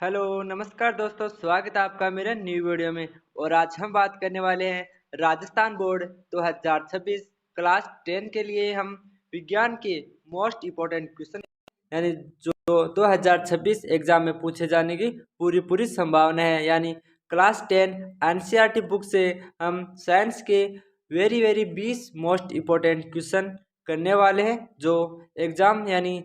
Hello नमस्कार दोस्तों, स्वागत है आपका मेरे न्यू वीडियो में। और आज हम बात करने वाले हैं राजस्थान बोर्ड 2026 क्लास 10 के लिए। हम विज्ञान के मोस्ट इम्पोर्टेंट क्वेश्चन यानी जो 2026 एग्जाम में पूछे जाने की पूरी पूरी संभावना है, यानी क्लास 10 एनसीईआरटी बुक से हम साइंस के very very 20 most important question करने वाले हैं। जो एग्जाम यानी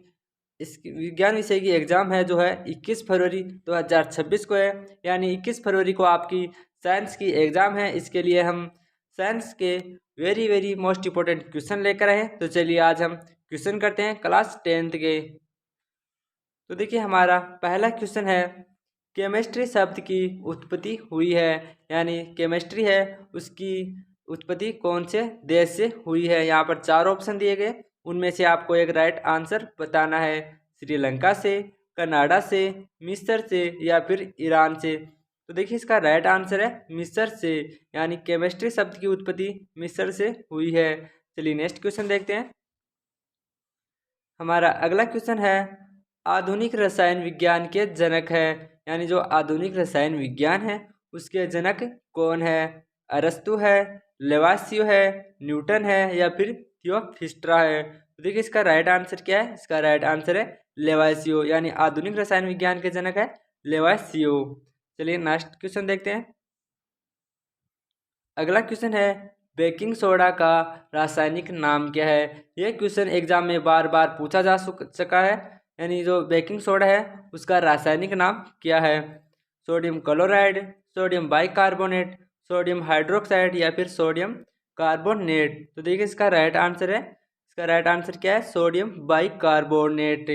इस विज्ञान विषय की एग्जाम है जो है 21 फरवरी 2026 को है, यानी 21 फरवरी को आपकी साइंस की एग्जाम है। इसके लिए हम साइंस के very very most important question लेकर आए हैं। तो चलिए आज हम क्वेश्चन करते हैं क्लास 10th के। तो देखिए हमारा पहला क्वेश्चन है, केमिस्ट्री शब्द की उत्पत्ति हुई है, यानी केमिस्ट्री है उसकी उत्पत्ति कौन से देश से हुई है। यहाँ पर चार ऑप्शन दिए गए, उनमें से आपको एक राइट आंसर बताना है। श्रीलंका से, कनाडा से, मिस्र से या फिर ईरान से। तो देखिए इसका राइट आंसर है मिस्र से, यानी केमिस्ट्री शब्द की उत्पत्ति मिस्र से हुई है। चलिए नेक्स्ट क्वेश्चन देखते हैं। हमारा अगला क्वेश्चन है, आधुनिक रसायन विज्ञान के जनक है, यानी जो आधुनिक रसायन विज्ञान है उसके जनक कौन है। अरस्तु है, लेवासियो है, न्यूटन है या फिर थियोफ्रिस्टा है। तो देखिए इसका राइट आंसर क्या है। इसका राइट आंसर है लेवासियो, यानी आधुनिक रसायन विज्ञान के जनक है लेवासियो। चलिए नेक्स्ट क्वेश्चन देखते हैं। अगला क्वेश्चन है, बेकिंग सोडा का रासायनिक नाम क्या है। यह क्वेश्चन एग्जाम में बार बार पूछा जा सका है, यानी जो बेकिंग सोडा है उसका रासायनिक नाम क्या है। Sodium chloride, sodium bicarbonate, sodium hydroxide या फिर सोडियम कार्बोनेट। तो देखिए इसका राइट आंसर है, इसका राइट आंसर क्या है, सोडियम बाइकार्बोनेट,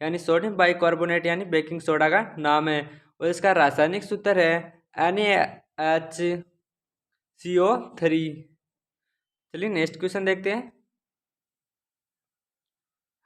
यानी सोडियम बाइकार्बोनेट यानी बेकिंग सोडा का नाम है। और इसका रासायनिक सूत्र है NaHCO3। चलिए नेक्स्ट क्वेश्चन देखते हैं।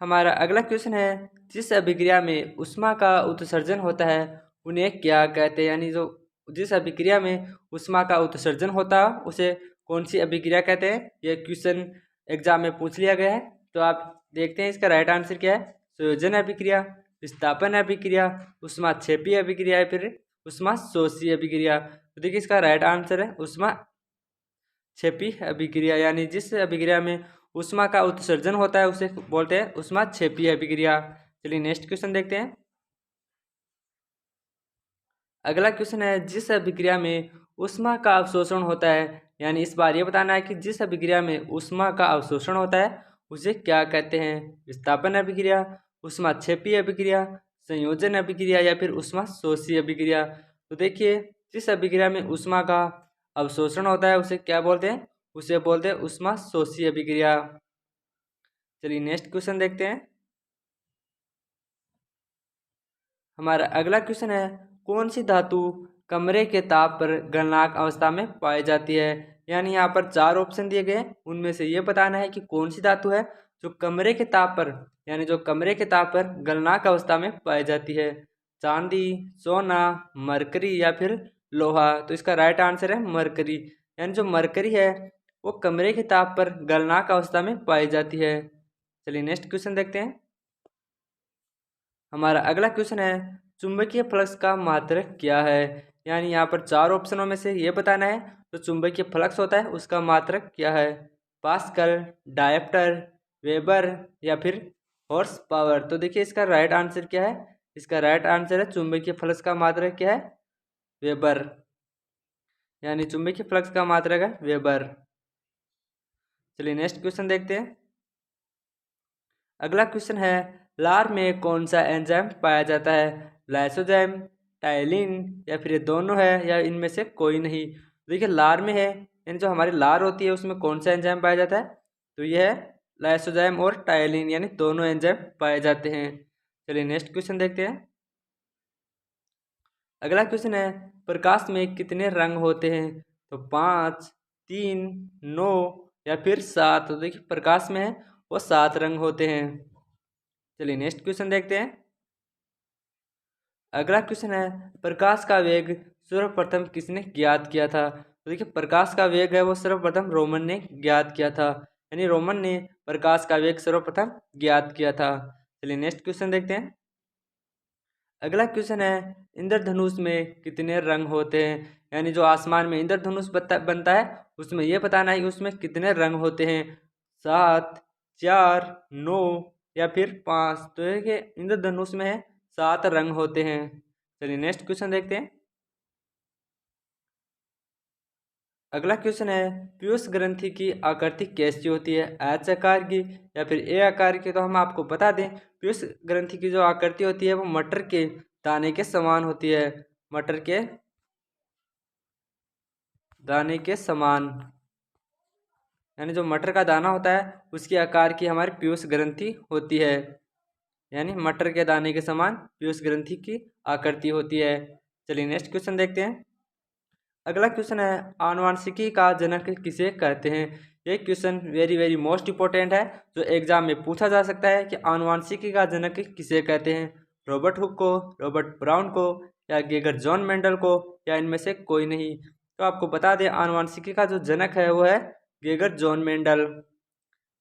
हमारा अगला क्वेश्चन है, जिस अभिक्रिया में ऊष्मा का उत्सर्जन होता है उन्हें क्या कहते हैं, यानी जो जिस अभिक्रिया में ऊष्मा का उत्सर्जन होता है उसे कौन सी अभिक्रिया कहते हैं। यह क्वेश्चन एग्जाम में पूछ लिया गया है। तो आप देखते हैं इसका राइट आंसर क्या है। संयोजन अभिक्रिया, विस्थापन अभिक्रिया, ऊष्मा क्षेपी अभिक्रिया या फिर ऊष्मा शोषी अभिक्रिया। तो देखिए इसका राइट आंसर है ऊष्मा क्षेपी अभिक्रिया, यानी जिस अभिक्रिया में ऊष्मा का उत्सर्जन होता है उसे बोलते हैं ऊष्मा क्षेपी अभिक्रिया। चलिए नेक्स्ट क्वेश्चन देखते हैं। अगला क्वेश्चन है, जिस अभिक्रिया में ऊष्मा का अवशोषण होता है, यानी इस बार ये बताना है कि जिस अभिक्रिया में ऊष्मा का अवशोषण होता है उसे क्या कहते हैं। विस्थापन अभिक्रिया, ऊष्मा क्षेपी अभिक्रिया, संयोजन अभिक्रिया या फिर ऊष्मा शोषी अभिक्रिया। तो देखिए जिस अभिक्रिया में ऊष्मा का अवशोषण होता है उसे क्या बोलते हैं, उसे बोलते हैं ऊष्मा शोषी अभिक्रिया। चलिए नेक्स्ट क्वेश्चन देखते हैं। हमारा अगला क्वेश्चन है, कौन सी धातु कमरे के ताप पर गलनांक अवस्था में पाई जाती है। यानी यहाँ पर चार ऑप्शन दिए गए हैं, उनमें से ये बताना है कि कौन सी धातु है जो कमरे के ताप पर, यानी जो कमरे के ताप पर गलनांक अवस्था में पाई जाती है। चांदी, सोना, मरकरी या फिर लोहा। तो इसका राइट आंसर है मरकरी, यानी जो मरकरी है वो कमरे के ताप पर गलनांक अवस्था में पाई जाती है। चलिए नेक्स्ट क्वेश्चन देखते हैं। हमारा अगला क्वेश्चन है, चुंबकीय फ्लक्स का मात्रक क्या है। यानी यहाँ पर चार ऑप्शनों में से ये बताना है तो चुंबकीय फ्लक्स होता है उसका मात्रक क्या है। पास्कल, डायप्टर, वेबर या फिर हॉर्स पावर। तो देखिए इसका राइट आंसर क्या है। इसका राइट आंसर है चुंबकीय फ्लक्स का मात्रक क्या है, वेबर, यानी चुंबकीय फ्लक्स का मात्रक है वेबर। चलिए नेक्स्ट क्वेश्चन देखते हैं। अगला क्वेश्चन है, लार में कौन सा एंजाइम पाया जाता है। लाइसोजाइम, टाइलिन या फिर ये दोनों है या इनमें से कोई नहीं। देखिए लार में है, यानी जो हमारी लार होती है उसमें कौन सा एंजाइम पाया जाता है, तो यह है लाइसोजाइम और टाइलिन, यानी दोनों एंजाइम पाए जाते हैं। चलिए नेक्स्ट क्वेश्चन देखते हैं। अगला क्वेश्चन है, प्रकाश में कितने रंग होते हैं, तो 5, 3, 9 या फिर 7। तो देखिए प्रकाश में है वो 7 रंग होते हैं। चलिए नेक्स्ट क्वेश्चन देखते हैं। अगला क्वेश्चन है, प्रकाश का वेग सर्वप्रथम किसने ज्ञात किया था। तो देखिए प्रकाश का वेग है वो सर्वप्रथम रोमन ने ज्ञात किया था, यानी रोमन ने प्रकाश का वेग सर्वप्रथम ज्ञात किया था। चलिए नेक्स्ट क्वेश्चन देखते हैं। अगला क्वेश्चन है इंद्रधनुष में कितने रंग होते हैं, यानी जो आसमान में इंद्रधनुष बनता है उसमें यह बताना है कि उसमें कितने रंग होते हैं, 7, 4, 9 या फिर 5। तो देखिए इंद्रधनुष में है 7 रंग होते हैं। चलिए नेक्स्ट क्वेश्चन देखते हैं। अगला क्वेश्चन है पीयूष ग्रंथि की आकृति कैसी होती है, एच आकार की या फिर ए आकार की। तो हम आपको बता दें पीयूष ग्रंथि की जो आकृति होती है वो मटर के दाने के समान होती है, मटर के दाने के समान, यानी जो मटर का दाना होता है उसकी आकार की हमारी पीयूष ग्रंथि होती है, यानी मटर के दाने के समान पीयूष ग्रंथि की आकृति होती है। चलिए नेक्स्ट क्वेश्चन देखते हैं। अगला क्वेश्चन है आनुवांशिकी का जनक किसे कहते हैं। ये क्वेश्चन वेरी मोस्ट इंपॉर्टेंट है, जो एग्जाम में पूछा जा सकता है कि आनुवांशिकी का जनक किसे कहते हैं, रॉबर्ट हुक को, रॉबर्ट ब्राउन को या गेगर जॉन मेंडल को या इनमें से कोई नहीं। तो आपको बता दें आनुवांशिकी का जो जनक है वो है गेगर जॉन मेंडल।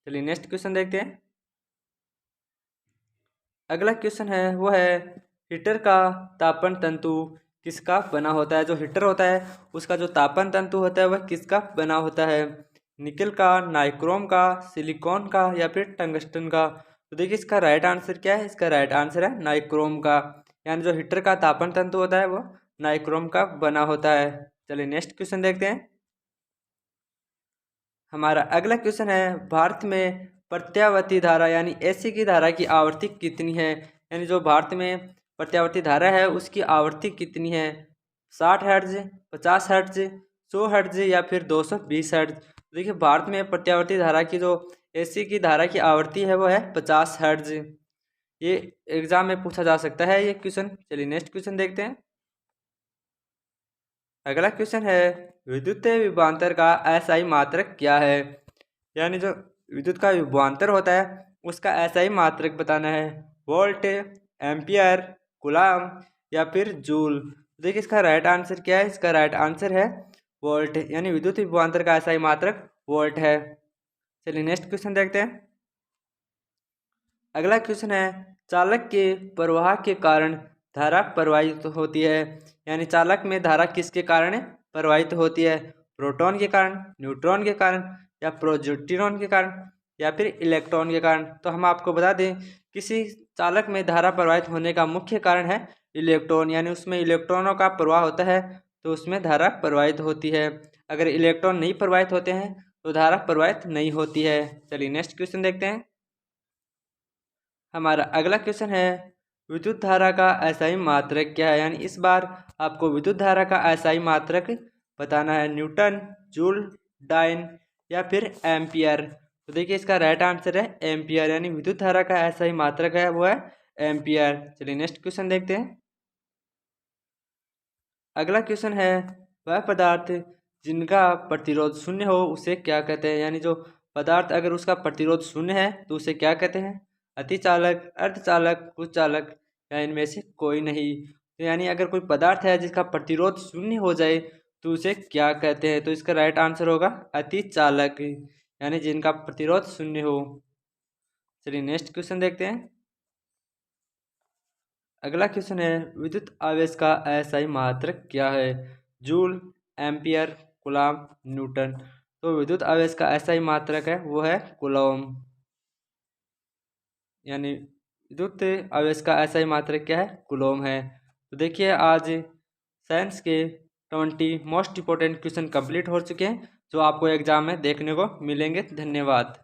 चलिए नेक्स्ट क्वेश्चन देखते हैं। अगला क्वेश्चन है वो है हीटर का तापन तंतु किसका बना होता है। जो हीटर होता है उसका जो तापन तंतु होता है वह किसका बना होता है, निकल का, नाइक्रोम का, सिलिकॉन का या फिर टंगस्टन का। तो देखिए इसका राइट आंसर क्या है, इसका राइट आंसर है नाइक्रोम का, यानी जो हीटर का तापन तंतु होता है वो नाइक्रोम का बना होता है। चलिए नेक्स्ट क्वेश्चन देखते हैं। हमारा अगला क्वेश्चन है भारत में प्रत्यावर्ती धारा यानी एसी की धारा की आवृत्ति कितनी है, यानी जो भारत में प्रत्यावर्ती धारा है उसकी आवृत्ति कितनी है, 60 हर्ट्ज, 50 हर्ट्ज, 100 हर्ट्ज या फिर 220 हर्ट्ज। देखिए भारत में प्रत्यावर्ती धारा की जो एसी की धारा की आवृत्ति है वो है 50 हर्ट्ज। ये एग्जाम में पूछा जा सकता है ये क्वेश्चन। चलिए नेक्स्ट क्वेश्चन देखते हैं। अगला क्वेश्चन है विद्युत विभवांतर का एसआई मात्रक क्या है, यानी जो विद्युत का विभवांतर होता है उसका एसआई मात्रक बताना है, वोल्ट, एम्पियर, कूलम या फिर जूल। देखिए इसका राइट आंसर क्या है, इसका राइट आंसर है वोल्ट, यानी विद्युत विभवांतर का एसआई मात्रक वोल्ट है। चलिए नेक्स्ट क्वेश्चन देखते हैं। अगला क्वेश्चन है चालक के प्रवाह के कारण धारा प्रवाहित होती है, यानी चालक में धारा किसके कारण प्रवाहित होती है, प्रोटॉन के कारण, न्यूट्रॉन के कारण या प्रोजेक्टिनॉन के कारण या फिर इलेक्ट्रॉन के कारण। तो हम आपको बता दें किसी चालक में धारा प्रवाहित होने का मुख्य कारण है इलेक्ट्रॉन, यानी उसमें इलेक्ट्रॉनों का प्रवाह होता है तो उसमें धारा प्रवाहित होती है। अगर इलेक्ट्रॉन नहीं प्रवाहित होते हैं तो धारा प्रवाहित नहीं होती है। चलिए नेक्स्ट क्वेश्चन देखते हैं। हमारा अगला क्वेश्चन है विद्युत धारा का एसआई मात्रक क्या है, यानी इस बार आपको विद्युत धारा का एसआई मात्रक बताना है, न्यूटन, जूल, डाइन या फिर एम्पियर। तो देखिए इसका राइट आंसर है एम्पियर, यानी विद्युत धारा का एसआई मात्रक है वो है एम्पियर। चलिए नेक्स्ट क्वेश्चन देखते हैं। अगला क्वेश्चन है वह पदार्थ जिनका प्रतिरोध शून्य हो उसे क्या कहते हैं, यानी जो पदार्थ अगर उसका प्रतिरोध शून्य है तो उसे क्या कहते हैं, अतिचालक, अर्धचालक, कुचालक या इनमें से कोई नहीं। तो यानी अगर कोई पदार्थ है जिसका प्रतिरोध शून्य हो जाए तो उसे क्या कहते हैं, तो इसका राइट आंसर होगा अतिचालक, यानी जिनका प्रतिरोध शून्य हो। चलिए नेक्स्ट क्वेश्चन देखते हैं। अगला क्वेश्चन है विद्युत आवेश का एसआई मात्रक क्या है, जूल, एम्पियर, कूलम, न्यूटन। तो विद्युत आवेश का एसआई मात्रक है वो है कूलम, यानी विद्युत आवेश का एसआई मात्रक क्या है, कूलम है। तो देखिए आज साइंस के 20 मोस्ट इंपॉर्टेंट क्वेश्चन कंप्लीट हो चुके हैं जो आपको एग्जाम में देखने को मिलेंगे। धन्यवाद।